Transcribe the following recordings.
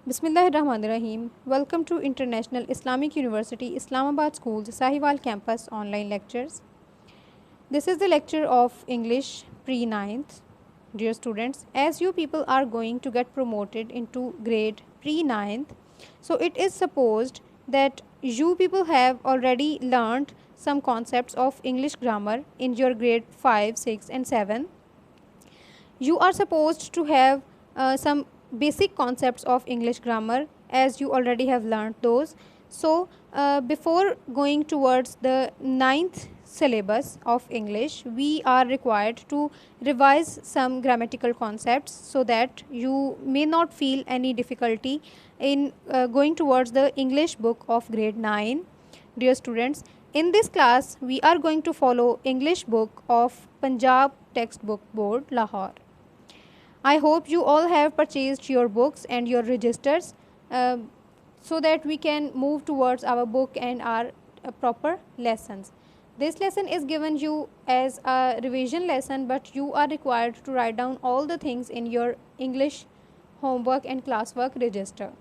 Bismillahirrahmanirrahim. Welcome to International Islamic University Islamabad School's Sahiwal Campus online lectures. This is the lecture of English pre-9th. Dear students, as you people are going to get promoted into grade pre-9th, so it is supposed that you people have already learned some concepts of English grammar in your grade 5, 6 and 7. You are supposed to have some basic concepts of English grammar as you already have learned those. So before going towards the 9th syllabus of English, we are required to revise some grammatical concepts so that you may not feel any difficulty in going towards the English book of grade 9. Dear students, in this class we are going to follow English book of Punjab Textbook Board, Lahore. I hope you all have purchased your books and your registers so that we can move towards our book and our proper lessons. This lesson is given you as a revision lesson, but you are required to write down all the things in your English homework and classwork register.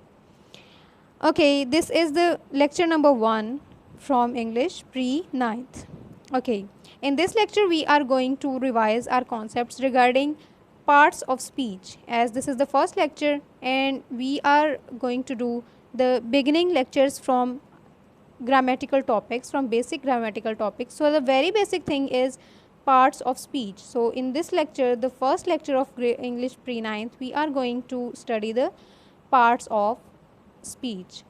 Okay, this is the lecture number 1 from English pre-9th. Okay, in this lecture we are going to revise our concepts regarding parts of speech, as this is the first lecture and we are going to do the beginning lectures from grammatical topics, from basic grammatical topics. So the very basic thing is parts of speech. So in this lecture, the first lecture of English pre-9th, we are going to study the parts of speech,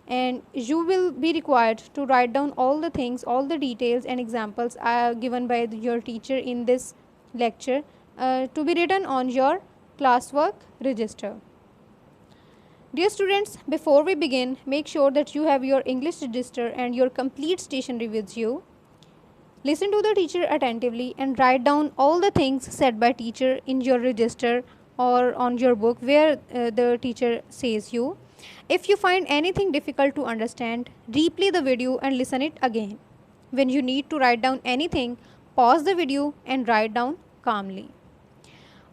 and you will be required to write down all the things, all the details and examples given by your teacher in this lecture to be written on your classwork register. Dear students, before we begin, make sure that you have your English register and your complete stationery with you. Listen to the teacher attentively and write down all the things said by teacher in your register or on your book where the teacher says you. If you find anything difficult to understand, replay the video and listen it again. When you need to write down anything, pause the video and write down calmly.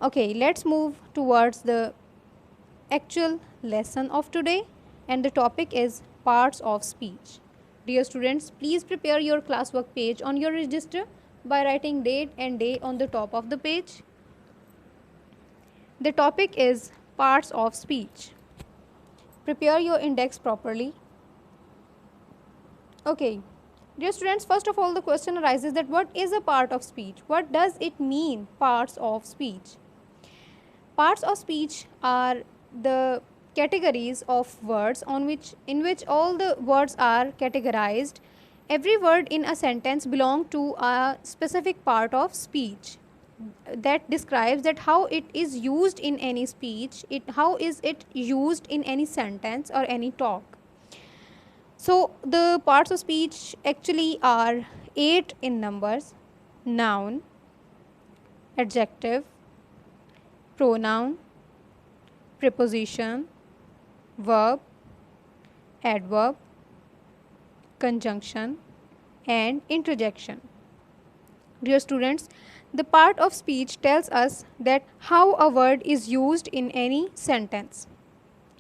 Okay, let's move towards the actual lesson of today, and the topic is parts of speech. Dear students, please prepare your classwork page on your register by writing date and day on the top of the page. The topic is parts of speech. Prepare your index properly. Okay, dear students, first of all the question arises that what is a part of speech? What does it mean, parts of speech? Parts of speech are the categories of words in which all the words are categorized. Every word in a sentence belongs to a specific part of speech that describes that how it is used in any speech, how is it used in any sentence or any talk. So the parts of speech actually are 8 in numbers: noun, adjective, pronoun, preposition, verb, adverb, conjunction and interjection. Dear students, the part of speech tells us that how a word is used in any sentence.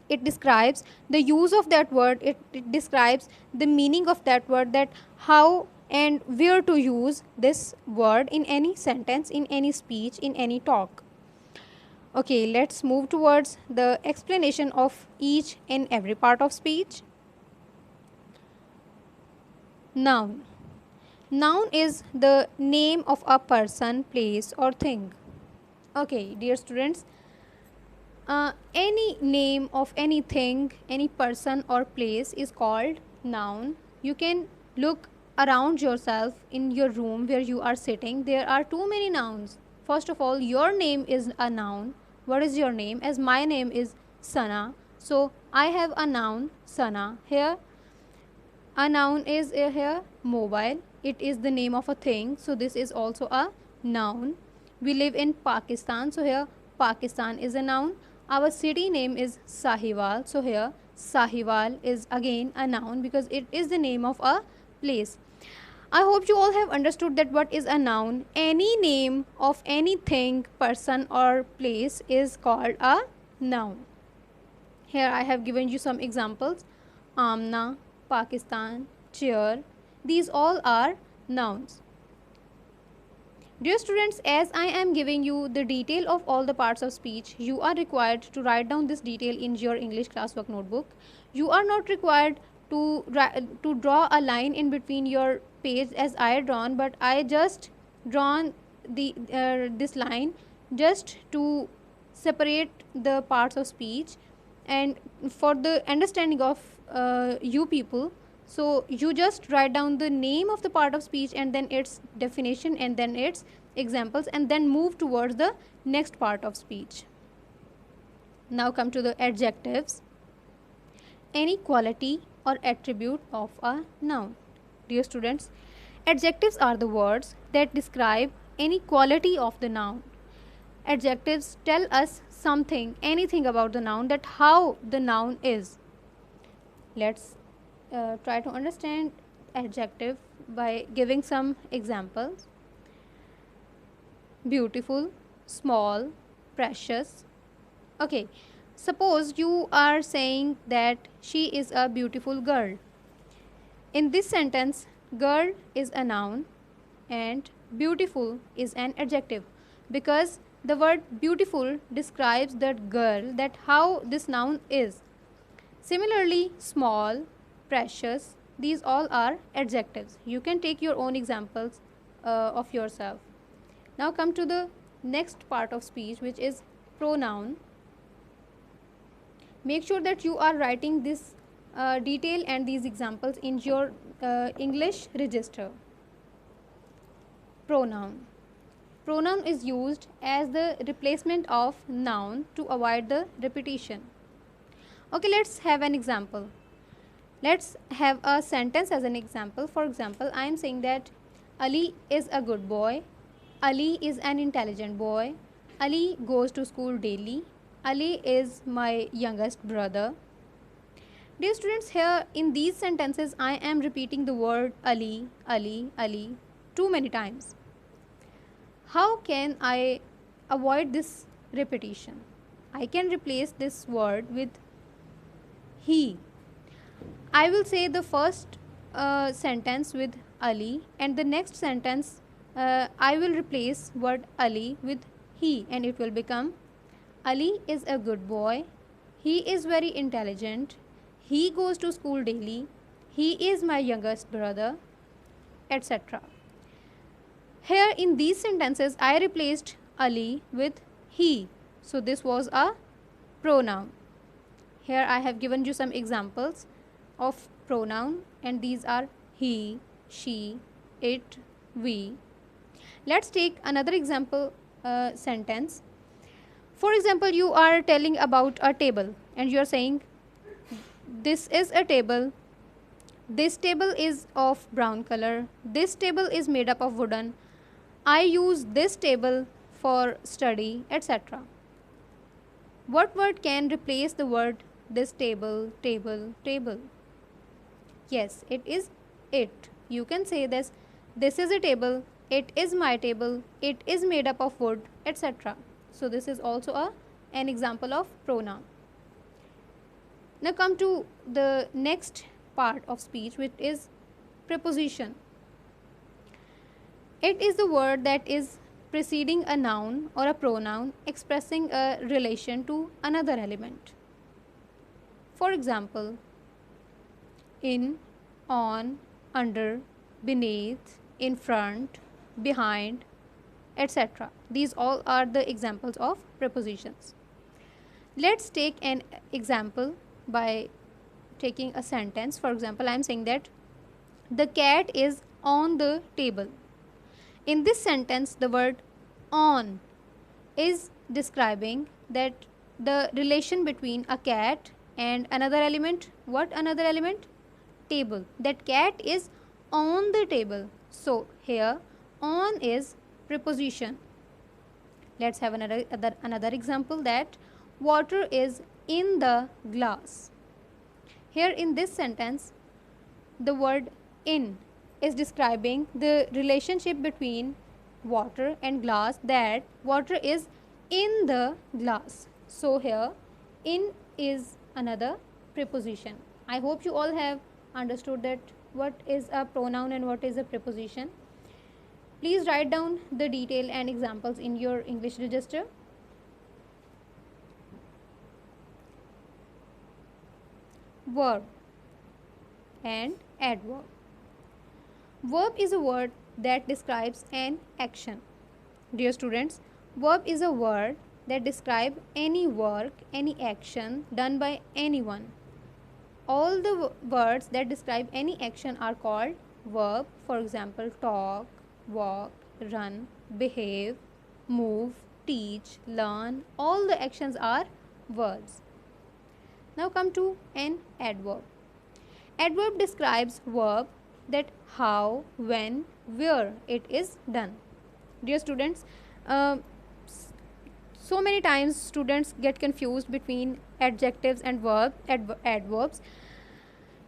It describes the use of that word, it describes the meaning of that word, that how and where to use this word in any sentence, in any speech, in any talk. Okay, let's move towards the explanation of each and every part of speech. Noun. Noun is the name of a person, place or thing. Okay, dear students, any name of anything, any person or place is called noun. You can look around yourself in your room where you are sitting. There are too many nouns. First of all, your name is a noun. What is your name? As my name is Sana, so I have a noun Sana here. A noun is here mobile. It is the name of a thing, so this is also a noun. We live in Pakistan, so here Pakistan is a noun. Our city name is Sahiwal, so here Sahiwal is again a noun because it is the name of a place. I hope you all have understood that what is a noun. Any name of anything, person or place is called a noun. Here I have given you some examples. Amna, Pakistan, chair, these all are nouns. Dear students, as I am giving you the detail of all the parts of speech, you are required to write down this detail in your English classwork notebook. You are not required to draw a line in between your page as I drawn, but I just drawn this line just to separate the parts of speech and for the understanding of you people. So you just write down the name of the part of speech and then its definition and then its examples and then move towards the next part of speech. Now come to the adjectives. Any quality or attribute of a noun. Dear students, adjectives are the words that describe any quality of the noun. Adjectives tell us something, anything about the noun, that how the noun is. Let's try to understand adjective by giving some examples. Beautiful, small, precious. Okay, suppose you are saying that she is a beautiful girl. In this sentence, girl is a noun and beautiful is an adjective, because the word beautiful describes that girl, that how this noun is. Similarly, small, precious, these all are adjectives. You can take your own examples of yourself. Now come to the next part of speech, which is pronoun. Make sure that you are writing this detail and these examples in your English register. Pronoun. Pronoun is used as the replacement of noun to avoid the repetition. Okay, let's have an example. Let's have a sentence as an example. For example, I am saying that Ali is a good boy. Ali is an intelligent boy. Ali goes to school daily. Ali is my youngest brother. Dear students, here in these sentences, I am repeating the word Ali, Ali, Ali too many times. How can I avoid this repetition? I can replace this word with he. I will say the first sentence with Ali and the next sentence I will replace word Ali with he and it will become Ali is a good boy. He is very intelligent. He goes to school daily. He is my youngest brother, etc. Here in these sentences I replaced Ali with he. So this was a pronoun. Here I have given you some examples of pronoun and these are he, she, it, we. Let's take another example sentence. For example, you are telling about a table and you are saying this is a table. This table is of brown color. This table is made up of wooden. I use this table for study, etc. What word can replace the word this table, table, table? Yes, it is it. You can say this is a table, it is my table, it is made up of wood, etc. So this is also an example of pronoun. Now come to the next part of speech, which is preposition. It is the word that is preceding a noun or a pronoun expressing a relation to another element. For example, in, on, under, beneath, in front, behind, etc. These all are the examples of prepositions. Let's take an example by taking a sentence. For example, I am saying that the cat is on the table. In this sentence, the word on is describing that the relation between a cat and another element. What another element? Table. That cat is on the table. So here on is preposition. Let's have another example, that water is in the glass. Here in this sentence, the word in is describing the relationship between water and glass, that water is in the glass. So here in is another preposition. I hope you all have understood that what is a pronoun and what is a preposition. Please write down the detail and examples in your English register. Verb and adverb. Verb is a word that describes an action. Dear students, verb is a word that describes any work, any action done by anyone. All the words that describe any action are called verb. For example, talk, walk, run, behave, move, teach, learn. All the actions are verbs. Now come to an adverb. Adverb describes verb that how, when, where it is done. Dear students, so many times students get confused between adjectives and adverbs.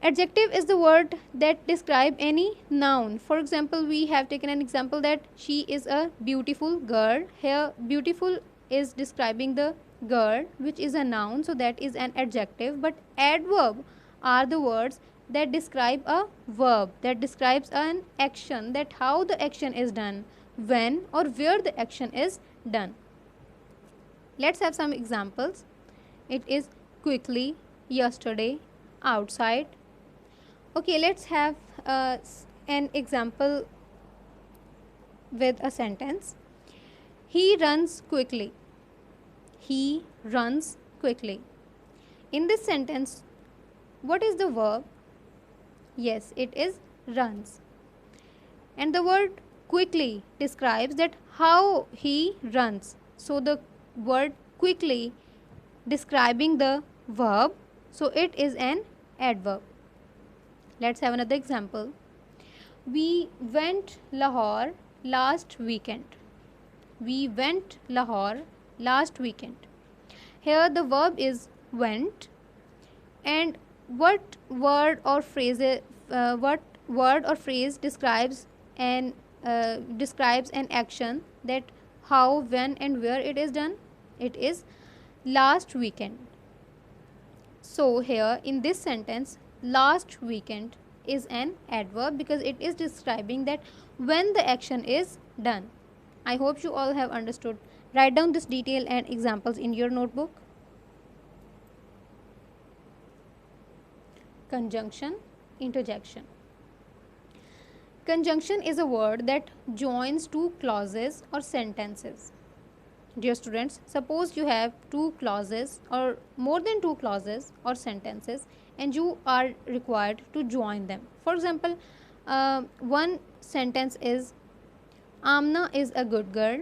Adjective is the word that describe any noun. For example, we have taken an example that she is a beautiful girl. Here beautiful is describing the girl, which is a noun, so that is an adjective. But adverb are the words that describe a verb, that describes an action, that how the action is done, when or where the action is done. Let's have some examples. It is quickly, yesterday, outside. Okay, let's have an example with a sentence. He runs quickly. He runs quickly. In this sentence, what is the verb? Yes, it is runs. And the word quickly describes that how he runs. So the word quickly describing the verb, so it is an adverb. Let's have another example. We went Lahore last weekend. We went Lahore last weekend. Here the verb is went, and what word or phrase describes an action, that how, when and where it is done? It is last weekend. So here in this sentence, last weekend is an adverb because it is describing that when the action is done. I hope you all have understood. Write down this detail and examples in your notebook. Conjunction, interjection. Conjunction is a word that joins two clauses or sentences. Dear students, suppose you have two clauses or more than two clauses or sentences and you are required to join them. For example, one sentence is Amna is a good girl,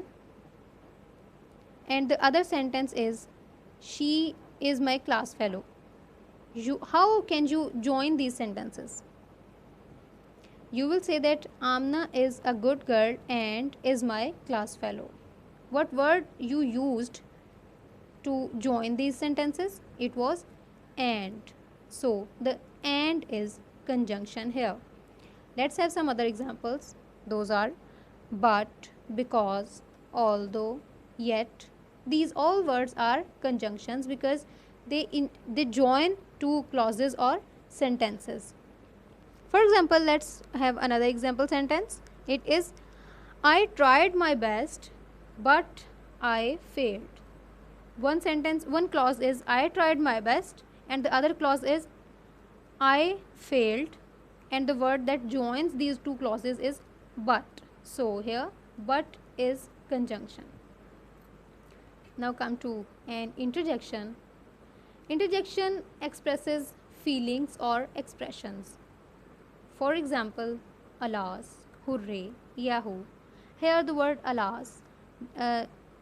and the other sentence is she is my class fellow. How can you join these sentences? You will say that Amna is a good girl and is my class fellow. What word you used to join these sentences? It was and. So the and is conjunction here. Let's have some other examples. Those are but, because, although, yet. These all words are conjunctions because they join two clauses or sentences. For example, let's have another example sentence. It is I tried my best but I failed. One clause is I tried my best and the other clause is I failed, and the word that joins these two clauses is but. So here but is conjunction. Now come to an interjection. Interjection expresses feelings or expressions. For example, alas, hooray, yahoo. Here the word alas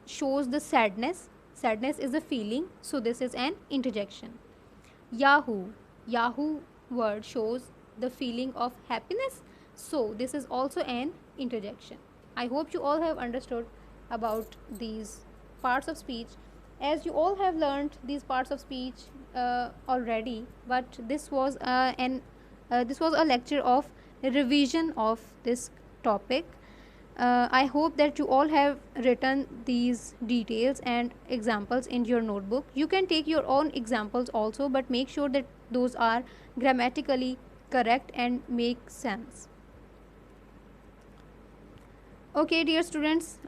shows the sadness. Sadness is a feeling, so this is an interjection. Yahoo word shows the feeling of happiness, so this is also an interjection. I hope you all have understood about these parts of speech, as you all have learned these parts of speech already, but this was a lecture of revision of this topic. I hope that you all have written these details and examples in your notebook. You can take your own examples also, but make sure that those are grammatically correct and make sense. Okay, dear students,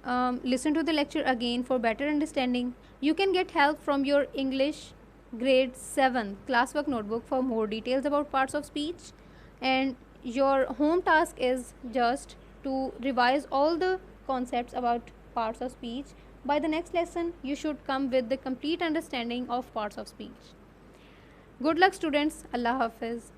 listen to the lecture again for better understanding. You can get help from your English grade 7 classwork notebook for more details about parts of speech. And your home task is just to revise all the concepts about parts of speech. By the next lesson, you should come with the complete understanding of parts of speech. Good luck, students. Allah Hafiz.